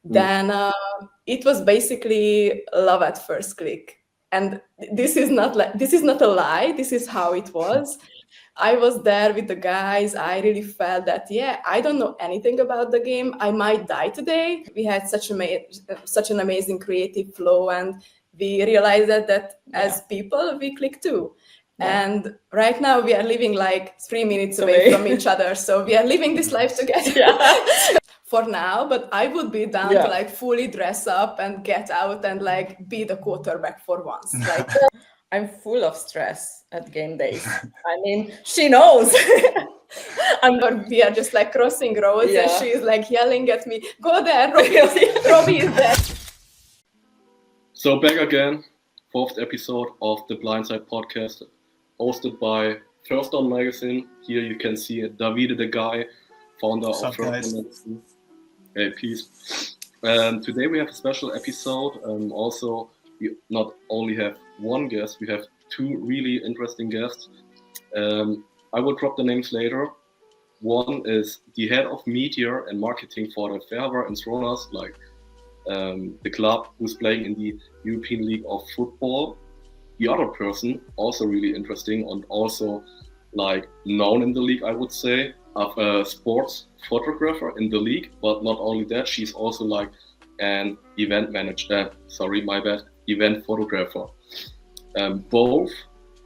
then it was basically love at first click. And this is not a lie. This is how it was. I was there with the guys. I really felt that, I don't know anything about the game. I might die today. We had such an amazing creative flow, and we realized that as people, we click too. Yeah. And right now we are living like 3 minutes away from each other. So we are living this life together for now, but I would be down to like fully dress up and get out and like be the quarterback for once. Like I'm full of stress at game days. I mean, she knows. We are just like crossing roads and she's like yelling at me, go there, Robbie is there. So back again, 4th episode of the Blindside podcast, hosted by First Down magazine. Here you can see Davide the guy, founder of First Down magazine. Hey, peace. Today we have a special episode. Also, we not only have one guest, we have 2 really interesting guests. I will drop the names later. One is the head of media and marketing for the Ferber and Stronas, like the club who's playing in the European League of Football. The other person, also really interesting and also like known in the league, I would say, of a sports photographer in the league. But not only that, she's also like an event manager. Event photographer. Both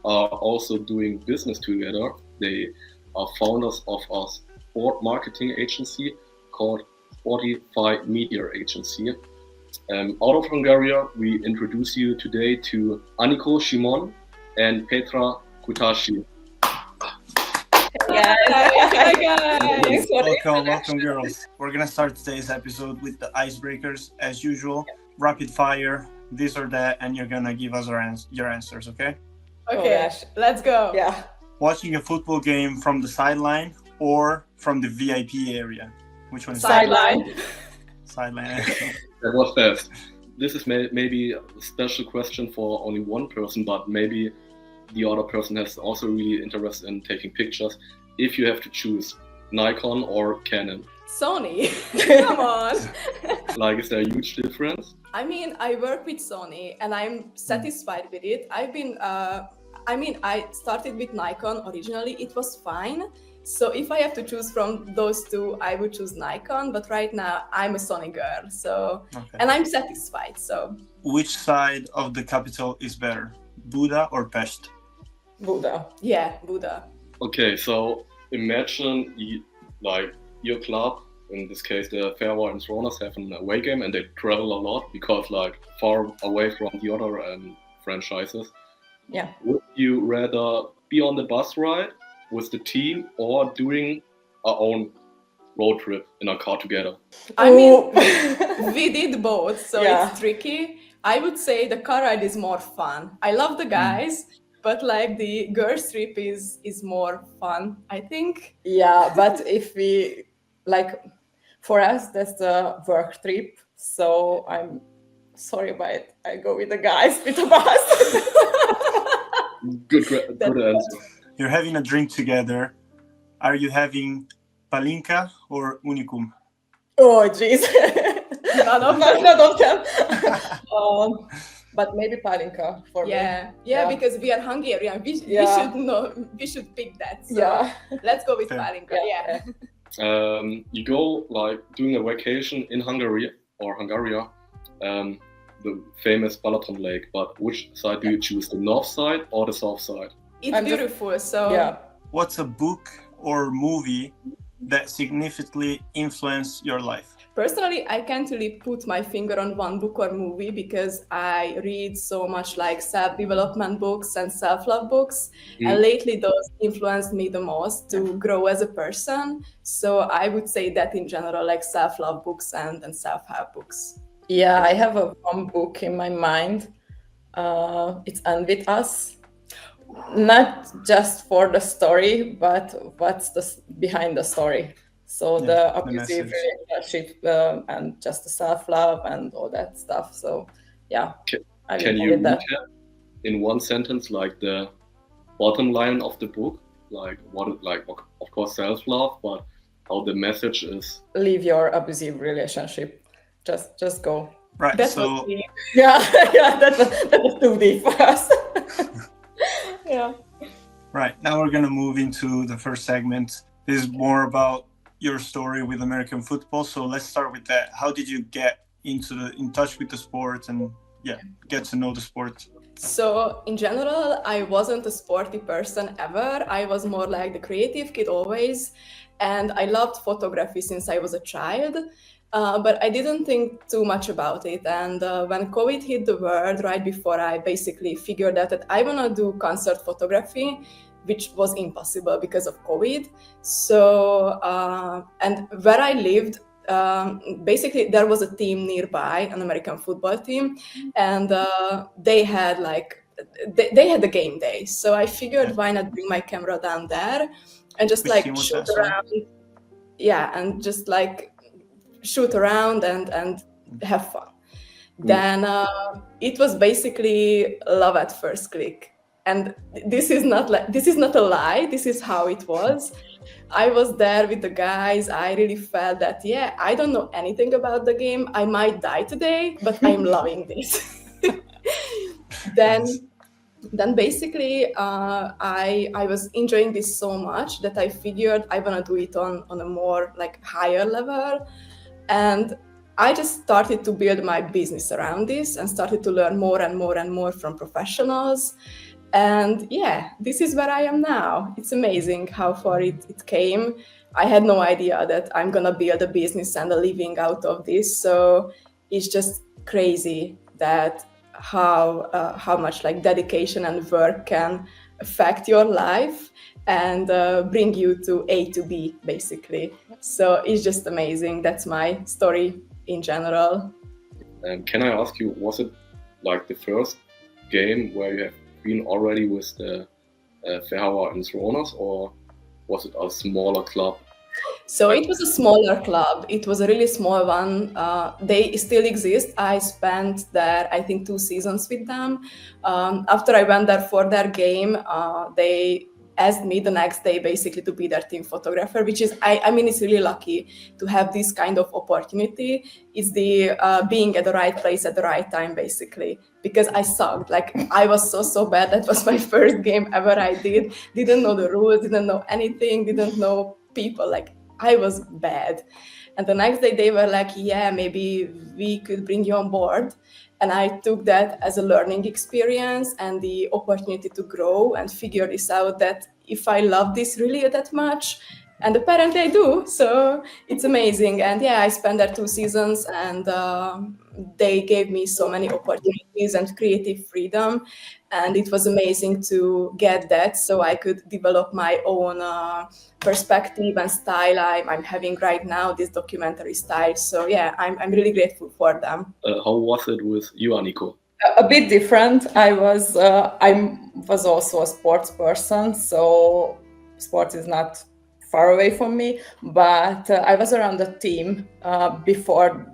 are also doing business together. They are founders of a sport marketing agency called Spotify Media Agency. Out of Hungary, we introduce you today to Aniko, Shimon, and Petra, Kutasi. Hi guys. Welcome girls. We're gonna start today's episode with the icebreakers as usual. Rapid fire, this or that, and you're gonna give us your answers, okay? Okay, let's go. Yeah. Watching a football game from the sideline or from the VIP area? Which one is sideline? Sideline. That was fast. This is maybe a special question for only one person, but maybe the other person has also really interest in taking pictures. If you have to choose Nikon or Canon? Sony. Come on. Like, is there a huge difference? I mean, I work with Sony and I'm satisfied with it. I started with Nikon originally. It was fine. So if I have to choose from those 2, I would choose Nikon. But right now I'm a Sony girl. So, and I'm satisfied. So, which side of the capital is better, Buda or Pest? Buda. Yeah, Buda. Okay, so imagine your club, in this case the Ferber and Stronas, have an away game and they travel a lot because like far away from the other franchises. Yeah. Would you rather be on the bus ride with the team or doing our own road trip in a car together? I mean, we did both, so it's tricky. I would say the car ride is more fun. I love the guys, but like the girls trip is more fun, I think. Yeah, but if we like, for us that's the work trip. So I'm sorry, but I go with the guys with the bus. Good answer. You're having a drink together. Are you having palinka or unicum? Oh, jeez. None of them. But maybe palinka for me. Yeah, because we are Hungarian. We should know. We should pick that. So let's go with palinka. Yeah. You go like doing a vacation in Hungary or Hungaria, the famous Balaton Lake. But which side do you choose, the north side or the south side? It's beautiful. So what's a book or movie that significantly influenced your life? Personally, I can't really put my finger on one book or movie because I read so much like self-development books and self-love books. And lately those influenced me the most to grow as a person. So I would say that in general, like self-love books and self-help books. Yeah, I have one book in my mind. It's End With Us. Not just for the story, but what's behind the story. So the abusive relationship and just the self-love and all that stuff. So can you recap in one sentence like the bottom line of the book? Like of course self-love, but how the message is? Leave your abusive relationship. just go. Right. That So was the Yeah, yeah, that was too deep for us. Yeah. right now we're gonna move into the first segment. This is more about your story with American football. So let's start with that. How did you get in touch with the sport and get to know the sport? So, in general, I wasn't a sporty person ever. I was more like the creative kid always. And I loved photography since I was a child. But I didn't think too much about it. And when COVID hit the world, right before I basically figured out that I want to do concert photography, which was impossible because of COVID. So, and where I lived, basically there was a team nearby, an American football team, and they had they had a game day. So I figured why not bring my camera down there and just Which team was shoot that? Sorry. around. Yeah, and just shoot around and have fun. Then it was basically love at first click. And this is not a lie. This is how it was. I was there with the guys. I really felt that, yeah, I don't know anything about the game. I might die today, but I'm loving this. Then basically I was enjoying this so much that I figured I want to do it on a more higher level. And I just started to build my business around this and started to learn more and more and more from professionals. And yeah, this is where I am now. It's amazing how far it came. I had no idea that I'm gonna build a business and a living out of this. So it's just crazy that how much dedication and work can affect your life and bring you to A to B, basically. So it's just amazing. That's my story in general. Can I ask you, was it the first game where you have been already with the Ferrara and Ronas, or was it a smaller club? So it was a smaller club. It was a really small one. They still exist. I spent there, I think, 2 seasons with them. After I went there for their game, they asked me the next day basically to be their team photographer, which is, I mean, it's really lucky to have this kind of opportunity. It's the being at the right place at the right time, basically, because I sucked. I was so bad. That was my first game ever I didn't know the rules, didn't know anything, didn't know people. I was bad. And the next day they were like, yeah, maybe we could bring you on board. And I took that as a learning experience and the opportunity to grow and figure this out, that if I love this really that much, and apparently I do, so it's amazing. And yeah, I spent there 2 seasons, and they gave me so many opportunities and creative freedom. And it was amazing to get that, so I could develop my own perspective and style I'm having right now, this documentary style. So yeah, I'm really grateful for them. How was it with you, Aniko? A bit different. I was also a sports person, so sports is not far away from me. But I was around the team before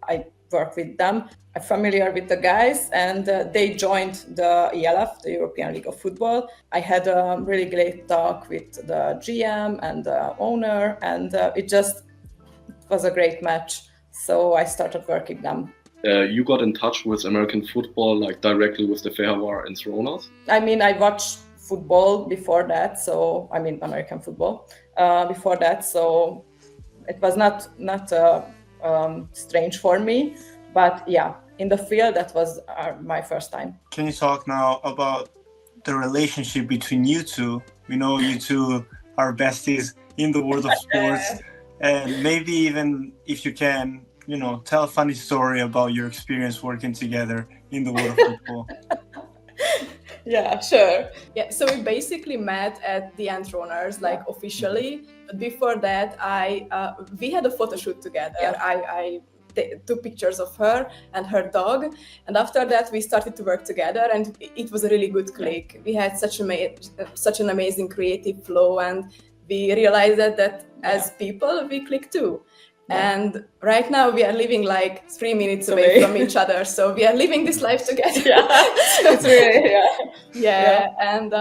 I worked with them. I'm familiar with the guys, and they joined the ELF, the European League of Football. I had a really great talk with the GM and the owner, and it was a great match. So I started working them. You got in touch with American football directly with the Ferrara and Ronas? I mean, I watched football before that, American football before that, so it was not strange for me. But yeah, in the field, that was my first time. Can you talk now about the relationship between you two? We know you two are besties in the world of sports, and maybe even if you can, tell a funny story about your experience working together in the world of football. Yeah, sure. Yeah, so we basically met at the Entroners, officially. But before that, we had a photo shoot together. Yeah. I took pictures of her and her dog, and after that we started to work together, and it was a really good click. We had such an amazing creative flow, and we realized that as people we click too. Yeah. And right now we are living 3 minutes away from each other, so we are living this life together. Yeah, it's really, yeah. And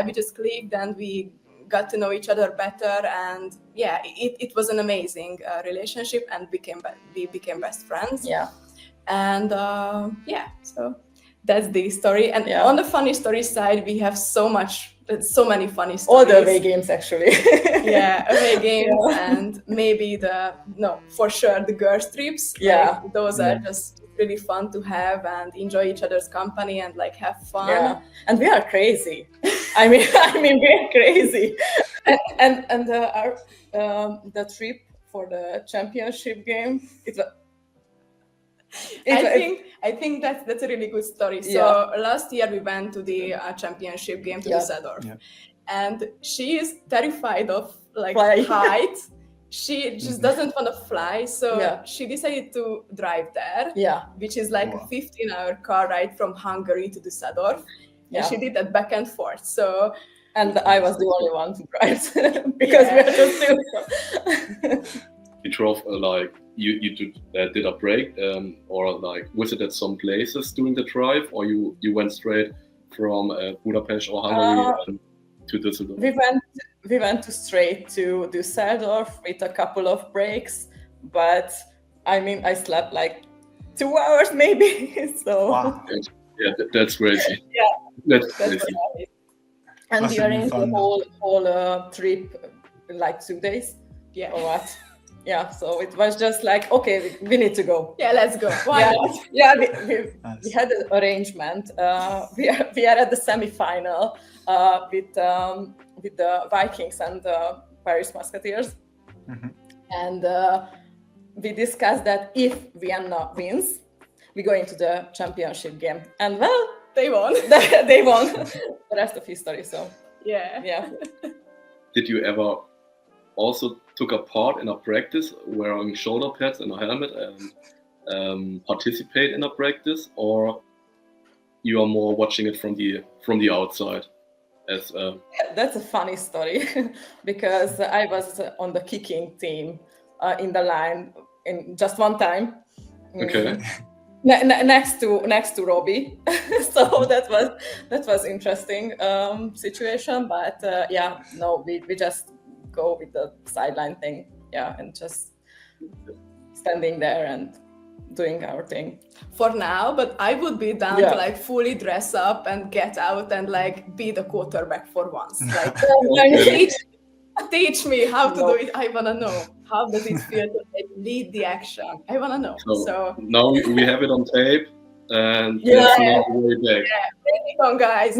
we just clicked, and we got to know each other better, and it was an amazing relationship, and we became best friends. Yeah. And so that's the story. And on the funny story side, we have so many funny stories. All the away games, actually. Away games, and maybe for sure the girls trips. Like, those are just really fun to have and enjoy each other's company and like have fun. Yeah, and we are crazy. I mean, we're crazy. And our the trip for the championship game, I think that's a really good story. So last year we went to the championship game to Düsseldorf, and she is terrified of like height. She just doesn't want to fly, so she decided to drive there. Which is like a 15-hour car ride from Hungary to Düsseldorf. And she did that back and forth. So. And I was the only one to drive because we are just two. You drove you did a break or like visited some places during the drive, or you went straight from Budapest or Hungary to Düsseldorf? We went straight to Düsseldorf with a couple of breaks, but I mean I slept like 2 hours maybe. So wow. Yeah, that's crazy. That's crazy. And we arranged the whole trip in like 2 days. Or what? So it was just like, okay, we need to go. Let's go. Why not? We had an arrangement. We are at the semi-final with the Vikings and the Paris Musketeers. Mm-hmm. And we discussed that if Vienna wins, we go into the championship game. And well, they won. They won. The rest of history. So yeah. Did you ever also took a part in a practice wearing shoulder pads and a helmet and participate in a practice, or you are more watching it from the outside? That's a funny story because I was on the kicking team in the line in just one time. Okay. Next to Robbie, so that was interesting situation. But we just go with the sideline thing, and just standing there and doing our thing for now. But I would be down to like fully dress up and get out and like be the quarterback for once. Like teach me how to do it. I wanna know. How does it feel to lead the action? I want to know. So now we have it on tape, and there's no way back. Bring it on, guys.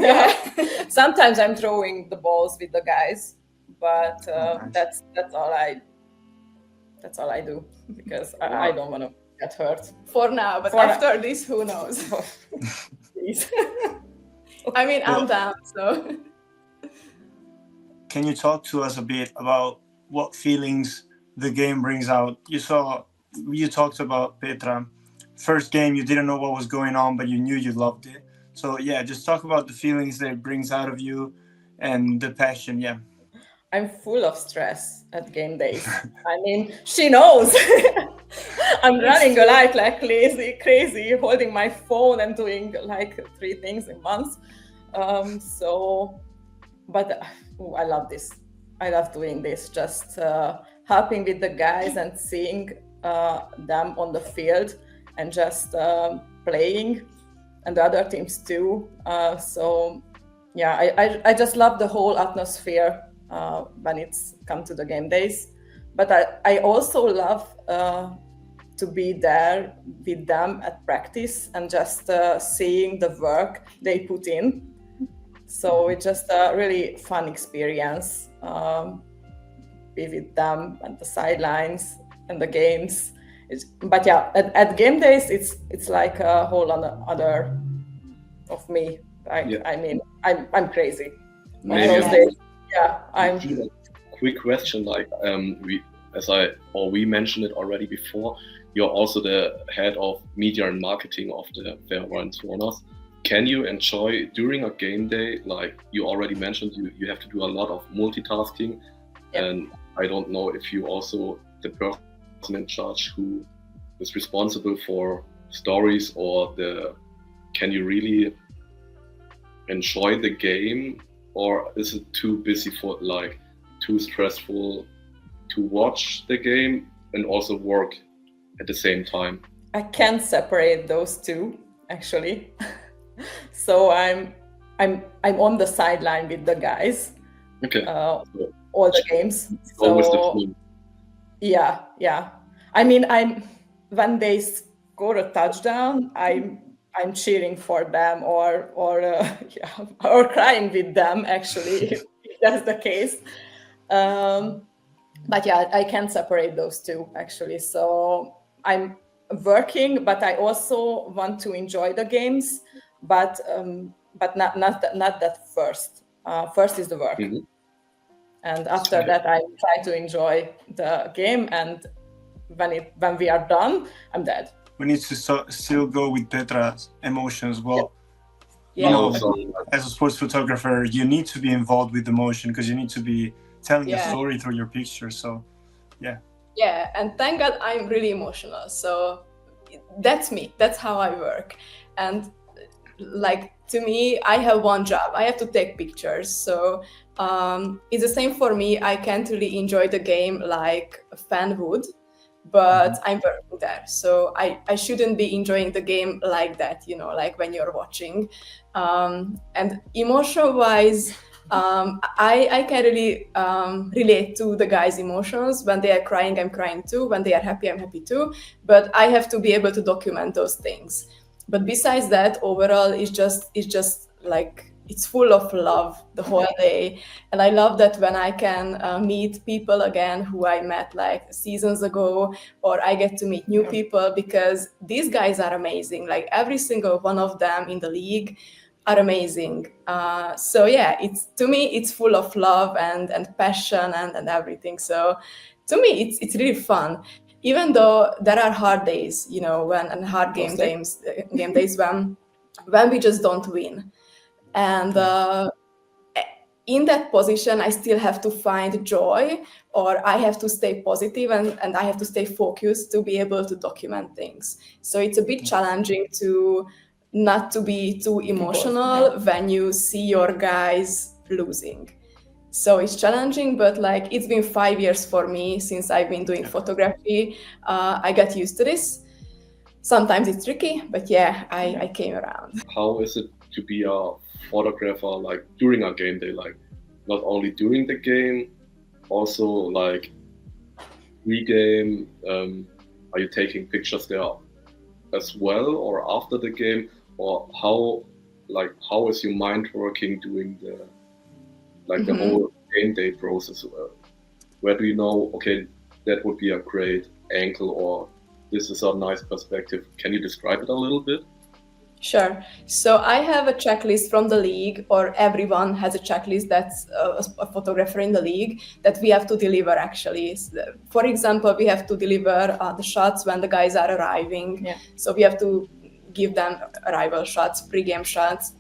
Sometimes I'm throwing the balls with the guys, but that's all I do because I don't want to get hurt for now. But after this, who knows? Please. I mean, I'm down. So can you talk to us a bit about what feelings the game brings out? You talked about Petra. First game, you didn't know what was going on, but you knew you loved it. So just talk about the feelings that it brings out of you and the passion. I'm full of stress at game days. I mean, she knows. I'm running like crazy, holding my phone and doing like 3 things in once. But I love this. I love doing this. Just helping with the guys and seeing them on the field and just playing, and the other teams too. I just love the whole atmosphere when it's come to the game days. But I also love to be there with them at practice and just seeing the work they put in. So it's just a really fun experience. Be with them at the sidelines and the games. At game days, it's like a whole other of me. I mean, I'm crazy. Maybe those days. I'm. Quick question, like we mentioned it already before. You're also the head of media and marketing of the Vereinsrunners. Can you enjoy during a game day, like you already mentioned, you have to do a lot of multitasking, and I don't know if you also the person in charge who is responsible for stories or can you really enjoy the game, or is it too busy for like too stressful to watch the game and also work at the same time? I can't separate those two, actually. So I'm on the sideline with the guys. Okay. All the games. Always the So fun. yeah. I mean, when they score a touchdown, I'm cheering for them or crying with them, actually, if that's the case. But yeah, I can't separate those two, actually. So I'm working, but I also want to enjoy the games, but not that first. First is the work. Mhm. And after that, I try to enjoy the game, and when we are done, I'm dead. We need to still go with Petra's emotions. Well, Yeah. you know, Also, as a sports photographer, you need to be involved with emotion because you need to be telling the Yeah. story through your picture. So, Yeah, and thank God I'm really emotional. So that's me. That's how I work. And like, to me, I have one job. I have to take pictures. So it's the same for me. I can't really enjoy the game like a fan would, but I'm working there. So I shouldn't be enjoying the game like that, like when you're watching. And emotion-wise, I can really relate to the guys' emotions. When they are crying, I'm crying too. When they are happy, I'm happy too. But I have to be able to document those things. But besides that, overall, it's just like, it's full of love the whole day. And I love that when I can meet people again who I met like seasons ago, or I get to meet new people, because these guys are amazing. Like every single one of them in the league are amazing. So yeah, to me, it's full of love and passion and everything. So to me, it's really fun. Even though there are hard days, and hard game days when we just don't win. And in that position, I still have to find joy, or I have to stay positive and I have to stay focused to be able to document things. So it's a bit challenging to not to be too emotional when you see your guys losing. So it's challenging, but like, it's been 5 years for me since I've been doing photography. I got used to this. Sometimes it's tricky, but yeah, I came around. how is it to be a photographer like during a game day? Like not only during the game, also like pre-game. Are you taking pictures there as well, or after the game, or how is your mind working during the the whole game day process? Where do you know, okay, that would be a great angle, or this is a nice perspective? Can you describe it a little bit? Sure. So I have a checklist from the league, or everyone has a checklist that's a photographer in the league that we have to deliver, actually. For example, we have to deliver the shots when the guys are arriving. Yeah. So we have to give them arrival shots, pre-game shots,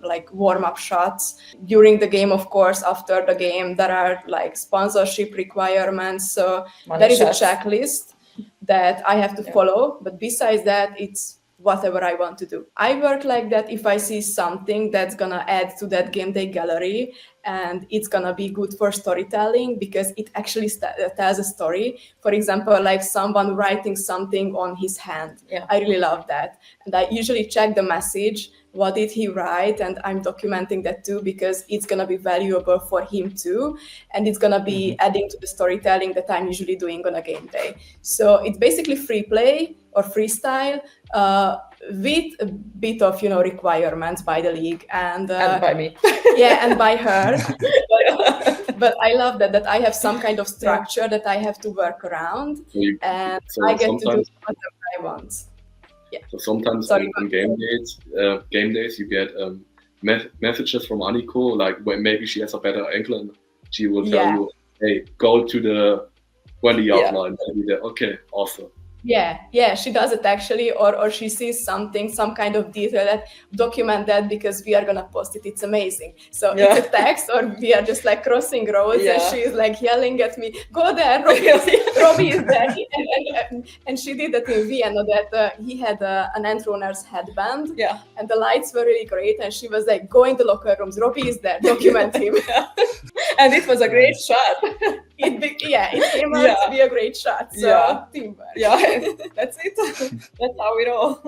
like warm-up shots. During the game, of course, after the game, there are like sponsorship requirements. So there is a checklist that I have to follow. But besides that, it's whatever I want to do. I work like that if I see something that's gonna add to that game day gallery and it's gonna be good for storytelling because it actually tells a story. For example, like someone writing something on his hand. Yeah. I really love that. And I usually check the message. What did he write? And I'm documenting that too because it's gonna be valuable for him too. And it's gonna be adding to the storytelling that I'm usually doing on a game day. So it's basically free play or freestyle with a bit of, requirements by the league and by me. Yeah, and by her. But I love that I have some kind of structure that I have to work around, and I get to do whatever I want. Yeah. So sometimes on game days you get messages from Aniko, like when maybe she has a better angle and she will tell you, hey, go to the 20-yard line. Okay, awesome. Yeah, she does it actually, or she sees something, some kind of detail that document that because we are gonna post it. It's amazing. So it's a text, or we are just like crossing roads, and she's like yelling at me, "Go there, Robbie is there." And she did that in Vienna. That he had an Entrunner's headband, and the lights were really great. And she was like, "Go in the locker rooms. Robbie is there. Document him." And it was a great shot. It came out Yeah. to be a great shot. So Yeah. teamwork. Yeah, that's it. That's how we roll.